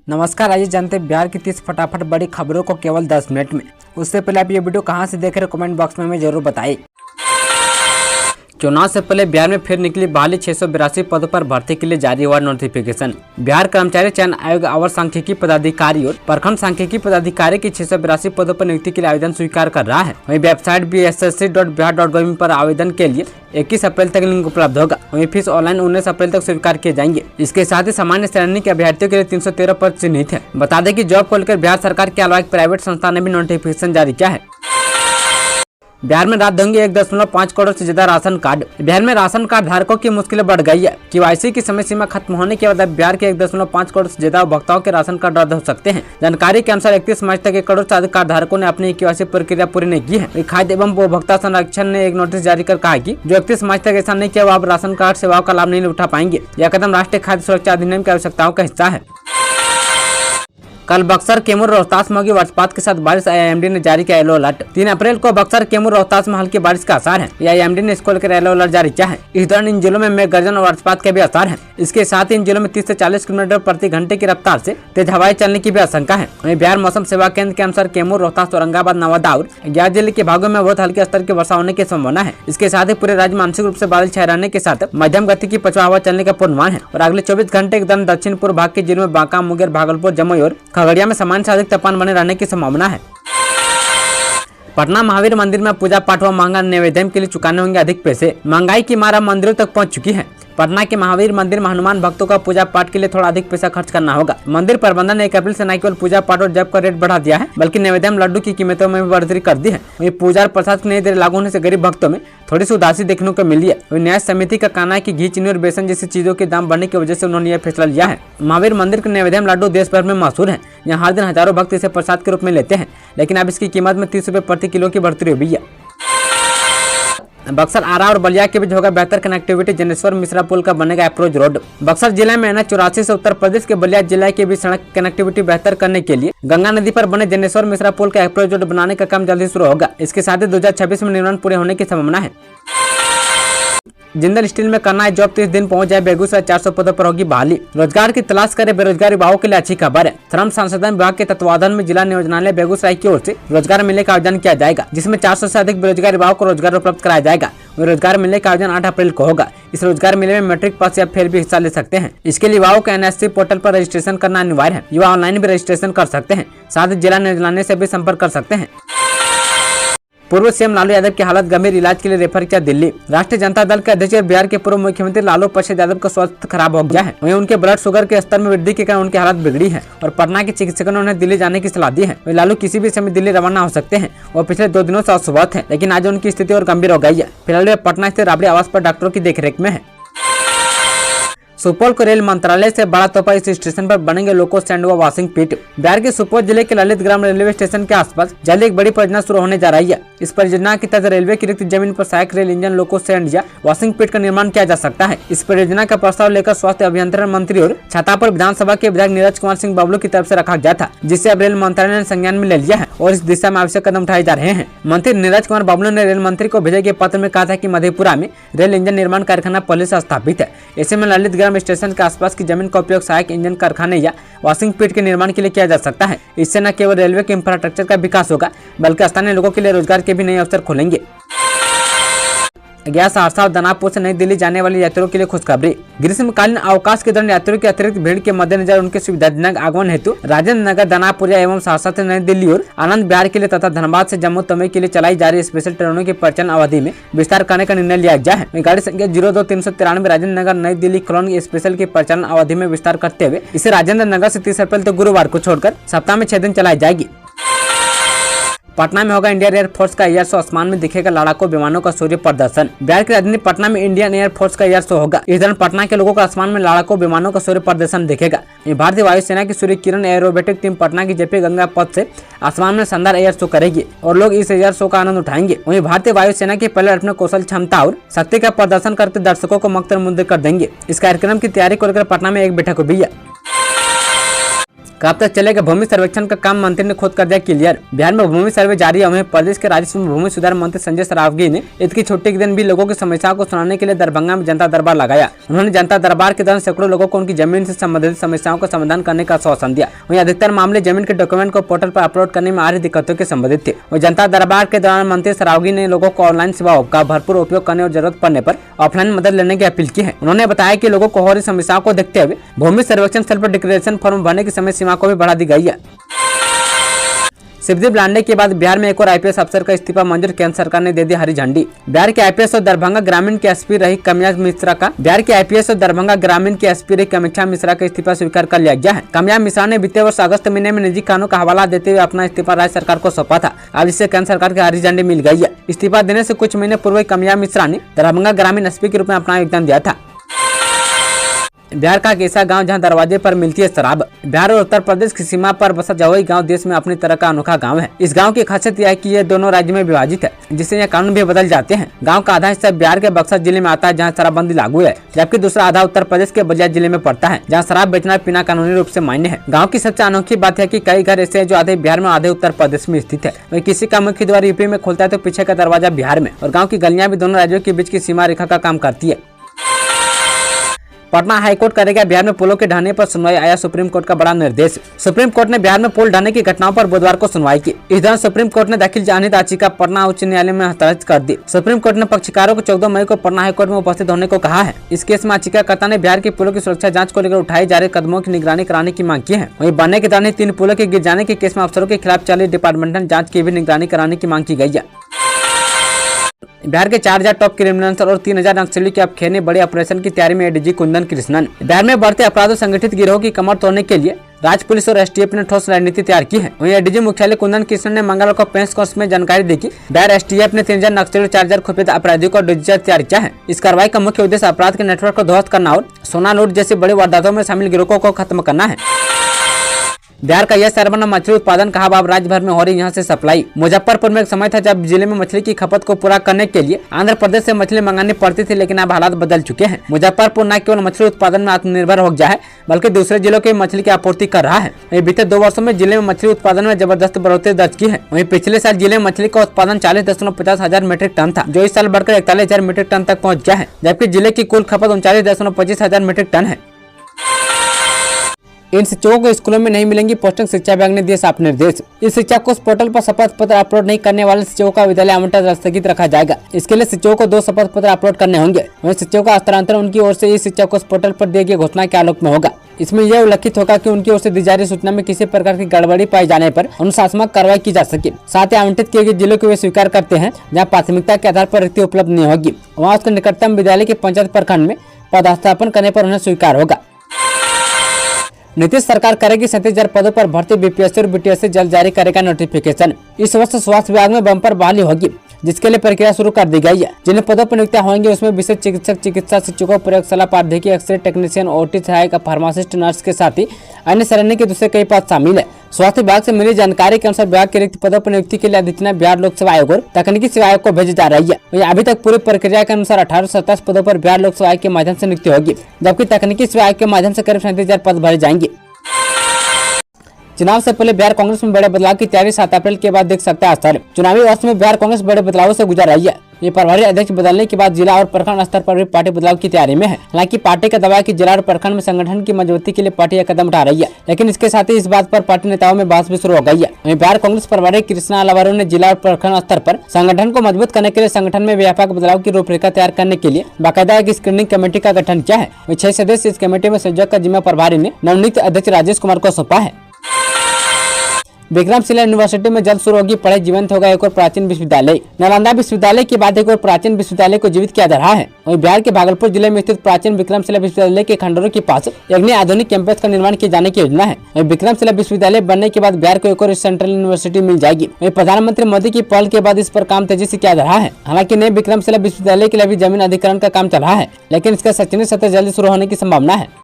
नमस्कार, आइए जानते हैं बिहार की 30 फटाफट बड़ी खबरों को केवल 10 मिनट में। उससे पहले आप ये वीडियो कहां से देख रहे हैं कमेंट बॉक्स में हमें जरूर बताइए। चुनाव से पहले बिहार में फिर निकली बहाली 682 पदों पर भर्ती के लिए जारी हुआ नोटिफिकेशन। बिहार कर्मचारी चयन आयोग अवर सांख्यिकी पदाधिकारी और प्रखंड सांख्यिकी पदाधिकारी की 682 पदों पर नियुक्ति के लिए आवेदन स्वीकार कर रहा है। वहीं वेबसाइट bssc.bihar.gov पर आवेदन के लिए 21 अप्रैल तक लिंक उपलब्ध होगा। वहीं फीस ऑनलाइन 19 अप्रैल तक स्वीकार किए जाएंगे। इसके साथ ही सामान्य श्रेणी के अभ्यर्थियों के लिए 313 पद चिन्हित है। बता दें कि जॉब को लेकर बिहार सरकार के अलावा एक प्राइवेट संस्था ने भी नोटिफिकेशन जारी किया है। बिहार में रात होंगे 1.5 करोड़ से ज्यादा राशन कार्ड। बिहार में राशन कार्ड धारकों की मुश्किलें बढ़ गई है। केवाईसी की समय सीमा खत्म होने के बाद बिहार के 1.5 करोड़ से ज्यादा उपभोक्ताओं के राशन कार्ड रद्द हो सकते हैं। जानकारी के अनुसार 31 मार्च तक 1 करोड़ से अधिक कार्ड धारकों ने अपनी केवाईसी प्रक्रिया पूरी नहीं की है। खाद्य एवं उपभोक्ता संरक्षण ने एक नोटिस जारी कर कहा कि जो 31 मार्च तक ऐसा नहीं किया वो अब राशन कार्ड सेवाओं का लाभ नहीं उठा पाएंगे। यह कदम राष्ट्रीय खाद्य सुरक्षा अधिनियम की आवश्यकताओं का हिस्सा है। कल बक्सर, कैमूर, रोहतास में होगी वज्रपात के साथ बारिश। आईएमडी ने जारी किया येलो अलर्ट। 3 अप्रैल को बक्सर, कैमूर, रोहतास में हल्की बारिश का आसार है। आईएमडी ने इसको लेकर येलो अलर्ट जारी किया है। इस दौरान इन जिलों में मेघ गर्जन और वज्रपात के भी आसार है। इसके साथ ही इन जिलों में 30 से 40 किलोमीटर प्रति घंटे की रफ्तार से तेज हवाएं चलने की भी आशंका है। वहीं बिहार मौसम सेवा केंद्र के अनुसार कैमूर, रोहतास, औरंगाबाद, नवादा और 11 जिले के भागों में बहुत हल्के स्तर की वर्षा होने की संभावना है। इसके साथ ही पूरे राज्य में आंशिक रूप से बादल छाए रहने के साथ मध्यम गति की पछुआ हवा चलने का पूर्वानुमान है। और अगले 24 घंटे के दौरान दक्षिण पूर्व भाग के जिलों में बांका, मुंगेर, भागलपुर, जमुई और खगड़िया में सामान्य से अधिक तापमान बने रहने की संभावना है। पटना महावीर मंदिर में पूजा पाठ व महंगा नैवेद्य के लिए चुकाने होंगे अधिक पैसे। महंगाई की मार मंदिरों तक पहुंच चुकी है। पटना के महावीर मंदिर में हनुमान भक्तों का पूजा पाठ के लिए थोड़ा अधिक पैसा खर्च करना होगा। मंदिर प्रबंधन ने 1 अप्रैल से न केवल पूजा पाठ और जप का रेट बढ़ा दिया है बल्कि नैवेद्य लड्डू की कीमतों में भी बढ़ोतरी कर दी है। वहीं पूजा और प्रसाद की नई दरें लागू होने से गरीब भक्तों में थोड़ी सी उदासी देखने को मिली है। वहीं न्याय समिति का कहना है कि घी, चीनी और बेसन जैसी चीजों के दाम बढ़ने की वजह से उन्होंने यह फैसला लिया है। महावीर मंदिर के नैवेद्य लड्डू देश भर में मशहूर है। यहाँ हर दिन हजारों भक्त इसे प्रसाद के रूप में लेते हैं, लेकिन अब इसकी कीमत में 30 रुपए प्रति किलो की बढ़ोतरी हुई है। बक्सर, आरा और बलिया के बीच होगा बेहतर कनेक्टिविटी। जनेश्वर मिश्रा पुल का बनेगा अप्रोच रोड। बक्सर जिले में NH84 से उत्तर प्रदेश के बलिया जिले के बीच सड़क कनेक्टिविटी बेहतर करने के लिए गंगा नदी पर बने जनेश्वर मिश्रा पुल का अप्रोच रोड बनाने का काम जल्दी शुरू होगा। इसके साथ ही 2026 में निर्माण पूरे होने की संभावना है। जिंदल स्टील में करना है जॉब, 30 दिन पहुंच जाए बेगूसराय, 400 पदों पर होगी बहाली। रोजगार की तलाश करे बेरोजगार युवाओं के लिए अच्छी खबर है। श्रम संसाधन विभाग के तत्वाधान में जिला नियोजनालय बेगूसराय की ओर से रोजगार मेले का आयोजन किया जाएगा, जिसमें 400 से अधिक बेरोजगार युवाओं को रोजगार उपलब्ध कराया जाएगा। रोजगार मेले का आयोजन 8 अप्रैल को होगा। इस रोजगार मेले में मैट्रिक पास या फेल भी हिस्सा ले सकते हैं। इसके लिए युवाओं को NSC पोर्टल पर रजिस्ट्रेशन करना अनिवार्य है। युवा ऑनलाइन भी रजिस्ट्रेशन कर सकते हैं। साथ ही जिला नियोजनालय से भी संपर्क कर सकते हैं। पूर्व सीएम लालू यादव की हालत गंभीर, इलाज के लिए रेफर किया दिल्ली। राष्ट्रीय जनता दल के अध्यक्ष और बिहार के पूर्व मुख्यमंत्री लालू प्रसाद यादव का स्वास्थ्य खराब हो गया है। वहीं उनके ब्लड शुगर के स्तर में वृद्धि के कारण उनकी हालत बिगड़ी है और पटना के चिकित्सकों ने उन्हें दिल्ली जाने की सलाह दी है। वहीं लालू किसी भी समय दिल्ली रवाना हो सकते हैं। वो पिछले 2 दिनों से अस्वस्थ है, लेकिन आज उनकी स्थिति और गंभीर हो गई है। फिलहाल वे पटना स्थित राबड़ी आवास पर डॉक्टरों की देखरेख में है। सुपौल को रेल मंत्रालय से बड़ा तोहफा, इस स्टेशन पर बनेंगे लोको स्टैंड व वॉशिंग पिट। बिहार के सुपौल जिले के ललित ग्राम रेलवे स्टेशन के आसपास जल्द एक बड़ी परियोजना शुरू होने जा रही है। इस परियोजना के तहत रेलवे की रिक्त जमीन पर सहायक रेल इंजन, लोको स्टैंड या वॉशिंग पिट का निर्माण किया जा सकता है। इस परियोजना का प्रस्ताव लेकर स्वास्थ्य अभियंत्रण मंत्री और छातापुर विधानसभा के विधायक नीरज कुमार सिंह बबलू की तरफ से रखा गया था, जिसे अब रेल मंत्रालय ने संज्ञान में ले लिया है और इस दिशा में आवश्यक कदम उठाए जा रहे हैं। मंत्री नीरज कुमार बबलू ने रेल मंत्री को भेजे गए पत्र में कहा था कि मधेपुरा में रेल इंजन निर्माण कारखाना पहले से स्थापित है। ऐसे में ललित ग्राम स्टेशन के आसपास की जमीन का उपयोग सहायक इंजन कारखाने या वॉशिंग पिट के निर्माण के लिए किया जा सकता है। इससे न केवल रेलवे के इंफ्रास्ट्रक्चर का विकास होगा बल्कि स्थानीय लोगों के लिए रोजगार के भी नए अवसर खुलेंगे। गया, सहरसा और दानापुर से नई दिल्ली जाने वाले यात्रियों के लिए खुशखबरी। ग्रीष्मकालीन अवकाश के दौरान यात्रियों की अतिरिक्त भीड़ के मद्देनजर उनके सुविधाजनक आगमन हेतु राजेंद्र नगर, दानापुर एवं सहरसा से नई दिल्ली और आनंद विहार के लिए तथा धनबाद से जम्मू तवी के लिए चलाई जा रही स्पेशल ट्रेनों की परिचालन अवधि में विस्तार करने का निर्णय लिया गया है। गाड़ी संख्या 02-393 राजेंद्र नगर नई दिल्ली कॉलोनी स्पेशल की परिचालन अवधि में विस्तार करते हुए इसे राजेंद्र नगर से 30 अप्रैल तक गुरुवार को छोड़कर सप्ताह में 6 दिन चलाई जाएगी। पटना में होगा इंडियन एयरफोर्स का एयर शो, आसमान में दिखेगा लड़ाकू विमानों का सूर्य प्रदर्शन। बिहार की राजधानी पटना में इंडियन एयरफोर्स का एयर शो होगा। इस दौरान पटना के लोगों को आसमान में लड़ाकू विमानों का सूर्य प्रदर्शन दिखेगा। भारतीय वायुसेना की सूर्य किरण एरोबेटिक टीम पटना की JP गंगा पथ से आसमान में शानदार एयर शो करेगी और लोग इस एयर शो का आनंद उठाएंगे। वहीं भारतीय वायुसेना के पायलट अपने कौशल, क्षमता और शक्ति का प्रदर्शन करते दर्शकों को मक्तन मुग्ध कर देंगे। इस कार्यक्रम की तैयारी को लेकर पटना में एक बैठक हुई है। कब तक चलेगा भूमि सर्वेक्षण का काम, मंत्री ने खुद कर दिया क्लियर। बिहार में भूमि सर्वे जारी है। वहीं प्रदेश के राजस्व भूमि सुधार मंत्री संजय सरावगी ने ईद की छुट्टी के दिन भी लोगों की समस्याओं को सुनाने के लिए दरभंगा में जनता दरबार लगाया। उन्होंने जनता दरबार के दौरान सैकड़ों लोगों को उनकी जमीन से संबंधित समस्याओं का समाधान करने का आश्वासन दिया। वहीं अधिकतर मामले जमीन के डॉक्यूमेंट को पोर्टल पर अपलोड करने में आ रही दिक्कतों के संबंधित थे। वहीं जनता दरबार के दौरान मंत्री सरावगी ने लोगों को ऑनलाइन सेवाओं का भरपूर उपयोग करने और जरूरत पड़ने पर ऑफलाइन मदद लेने की अपील की है। उन्होंने बताया कि लोगों को हो रही समस्याओं को देखते हुए भूमि सर्वेक्षण स्थल पर डिक्लेरेशन फॉर्म भरने की समय सीमा को भी बढ़ा दी गई है। शिवदीप लांडे के बाद बिहार में एक और आईपीएस अफसर का इस्तीफा मंजूर, केंद्र सरकार ने दे दी हरी झंडी। बिहार के आईपीएस और दरभंगा ग्रामीण के एसपी रही कमया मिश्रा का इस्तीफा स्वीकार कर लिया गया है। कमया मिश्रा ने बीते वर्ष अगस्त महीने में निजी कानून का हवाला देते हुए अपना इस्तीफा राज्य सरकार को सौंपा था। अब इससे केंद्र सरकार की हरी झंडी मिल गई है। इस्तीफा देने से कुछ महीने पूर्व कमया मिश्रा ने दरभंगा ग्रामीण एसपी के रूप में अपना योगदान दिया था। बिहार का एक ऐसा गांव जहां दरवाजे पर मिलती है शराब। बिहार और उत्तर प्रदेश की सीमा पर बसा जवई गांव देश में अपनी तरह का अनोखा गांव है। इस गांव की खासियत यह है कि ये दोनों राज्य में विभाजित है, जिससे यह कानून भी बदल जाते हैं। गांव का आधा हिस्सा बिहार के बक्सर जिले में आता है, जहां शराबबंदी लागू है, जबकि दूसरा आधा उत्तर प्रदेश के बलिया जिले में पड़ता है, जहाँ शराब बेचना पीना कानूनी रूप से मान्य है। गाँव की सबसे अनोखी बात है कि कई घर ऐसे हैं जो आधे बिहार में आधे उत्तर प्रदेश में स्थित है। वही किसी का मुख्य द्वार यूपी में खुलता है तो पीछे का दरवाजा बिहार में, और गाँव की गलियां भी दोनों राज्यों के बीच की सीमा रेखा का काम करती है। पटना हाईकोर्ट करेगा बिहार में पुलों के ढहने पर सुनवाई, आया सुप्रीम कोर्ट का बड़ा निर्देश। सुप्रीम कोर्ट ने बिहार में पुल ढहने की घटनाओं पर बुधवार को सुनवाई की। इस दौरान सुप्रीम कोर्ट ने दाखिल जनहित याचिका पटना उच्च न्यायालय में हस्तांतरित कर दी। सुप्रीम कोर्ट ने पक्षकारों को 14 मई को पटना हाईकोर्ट में उपस्थित होने को कहा है। इस केस में याचिकाकर्ता ने बिहार के पुलों की सुरक्षा जाँच को लेकर उठाए जा रहे कदमों की निगरानी कराने की मांग की है। वहीं बनने के दौरान 3 पुलों के गिर जाने के केस में अफसरों के खिलाफ चली डिपार्टमेंटल जाँच की भी निगरानी कराने की मांग की गई है। बिहार के 4000 टॉप क्रिमिनल्स और 3000 नक्सली के अब खेने बड़े ऑपरेशन की तैयारी में एडीजी कुंदन कृष्णन। बिहार में बढ़ते अपराध और संगठित गिरोह की कमर तोड़ने के लिए राज्य पुलिस और एसटीएफ ने ठोस रणनीति तैयार की है। वहीं एडीजी मुख्यालय कुंदन कृष्णन ने मंगलवार को प्रेस कॉन्फ्रेंस में जानकारी दी कि बिहार एसटीएफ ने 3000 नक्सली और 4000 खुफिया अपराधियों को डिजिटल तैयार किया है। इस कार्रवाई का मुख्य उद्देश्य अपराध के नेटवर्क को ध्वस्त करना और सोना लूट जैसी बड़ी वारदातों में शामिल गिरोहों को खत्म करना है। बिहार का यह सरबना मछली उत्पादन का हब अब राज्य भर में हो रही यहाँ से सप्लाई। मुजफ्फरपुर में एक समय था जब जिले में मछली की खपत को पूरा करने के लिए आंध्र प्रदेश से मछली मंगानी पड़ती थी, लेकिन अब हालात बदल चुके हैं। मुजफ्फरपुर न केवल मछली उत्पादन में आत्मनिर्भर हो गया है, बल्कि दूसरे जिलों के मछली की आपूर्ति कर रहा है। बीते 2 वर्षों में जिले में मछली उत्पादन में जबरदस्त बढ़ोतरी दर्ज की है। वहीं पिछले साल जिले में मछली का उत्पादन 40.50 हजार मीट्रिक टन था, जो इस साल बढ़कर 41,000 मीट्रिक टन तक पहुँच गया है, जबकि जिले की कुल खपत 39.25 हजार मीट्रिक टन है। इन शिक्षकों को स्कूलों में नहीं मिलेंगी पोस्टिंग, शिक्षा विभाग ने दिए साफ निर्देश। इस शिक्षा कोष पोर्टल पर शपथ पत्र अपलोड नहीं करने वाले शिक्षकों का विद्यालय आवंटन स्थगित रखा जाएगा। इसके लिए शिक्षकों को 2 शपथ पत्र अपलोड करने होंगे। वहीं शिक्षकों का हस्तांतरण उनकी ओर से इस शिक्षा कोष पोर्टल पर दिए गए घोषणा के आलोक में होगा। इसमें यह उल्लेखित होगा कि उनकी ओर से दी जा रही सूचना में किसी प्रकार की गड़बड़ी पाई जाने पर अनुशासनात्मक कार्रवाई की जा सके। साथ ही आवंटित किए गए जिलों को वे स्वीकार करते हैं जहाँ प्राथमिकता के आधार पर रिक्ति उपलब्ध नहीं होगी, वहाँ उसके निकटतम विद्यालय के पंचायत प्रखंड में पदस्थापन करने पर उन्हें स्वीकार होगा। नीतीश सरकार करेगी 37,000 पदों पर भर्ती, बीपीएससी और बीटीएससी जल्द जारी करेगा नोटिफिकेशन। इस वर्ष स्वास्थ्य विभाग में बम्पर बहाली होगी, जिसके लिए प्रक्रिया शुरू कर दी गई है। जिन पदों पर नियुक्तियां होंगी उसमें विशेष चिकित्सक, चिकित्सा शिक्षकों, प्रयोगशाला पारदेखी, एक्सरे टेक्नीशियन, ओटी सहायक, फार्मासिस्ट, नर्स के साथ ही अन्य श्रेणी के दूसरे कई पद शामिल है। स्वास्थ्य विभाग से मिली जानकारी के अनुसार विभाग के रिक्त पदों पर नियुक्ति के लिए अधिसूचना बिहार लोक सेवा आयोग और तकनीकी सेवा आयोग को भेजी जा रही है। अभी तक पूरी प्रक्रिया के अनुसार 1827 पदों पर बिहार लोक सेवा आयोग के माध्यम से नियुक्ति होगी, जबकि तकनीकी सेवा आयोग के माध्यम से करीब 37,000 पद भरे जाएंगे। चुनाव से पहले बिहार कांग्रेस में बड़े बदलाव की तैयारी 7 अप्रैल के बाद देख सकता है असर। चुनावी वर्ष में बिहार कांग्रेस बड़े बदलावों से गुजर रही है। ये प्रभारी अध्यक्ष बदलने के बाद जिला और प्रखंड स्तर पर भी पार्टी बदलाव की तैयारी में है। हालांकि पार्टी का दावा है कि जिला और प्रखंड में संगठन की मजबूती के लिए पार्टी यह कदम उठा रही है, लेकिन इसके साथ ही इस बात पर पार्टी नेताओं में बहस भी शुरू हो गई है। वहीं बिहार कांग्रेस प्रभारी कृष्णा अलावारू ने जिला और प्रखंड स्तर पर संगठन को मजबूत करने के लिए संगठन में व्यापक बदलाव की रूपरेखा तैयार करने के लिए बाकायदा एक स्क्रीनिंग कमेटी का गठन किया है। 6 सदस्य इस कमेटी में संयोजक का जिम्मा प्रभारी ने नवनियुक्त अध्यक्ष राजेश कुमार को सौंपा है। विक्रमशिला यूनिवर्सिटी में जल्द शुरू होगी पढ़ाई, जीवंत होगा एक और प्राचीन विश्वविद्यालय। नालंदा विश्वविद्यालय के बाद एक और प्राचीन विश्वविद्यालय को जीवित किया जा रहा है। वहीं बिहार के भागलपुर जिले में स्थित प्राचीन विक्रमशिला विश्वविद्यालय के खंडरों के पास एक नई आधुनिक कैंपस का निर्माण किए जाने की योजना है। वहीं विक्रमशिला विश्वविद्यालय बनने के बाद बिहार को एक और सेंट्रल यूनिवर्सिटी मिल जाएगी। वहीं प्रधानमंत्री मोदी की पहल के बाद इस पर काम तेजी से किया जा रहा है। हालांकि नए विक्रमशिला विश्वविद्यालय के लिए अभी जमीन अधिग्रहण का काम चल रहा है, लेकिन इसका शैक्षणिक सत्र जल्दी शुरू होने की संभावना है।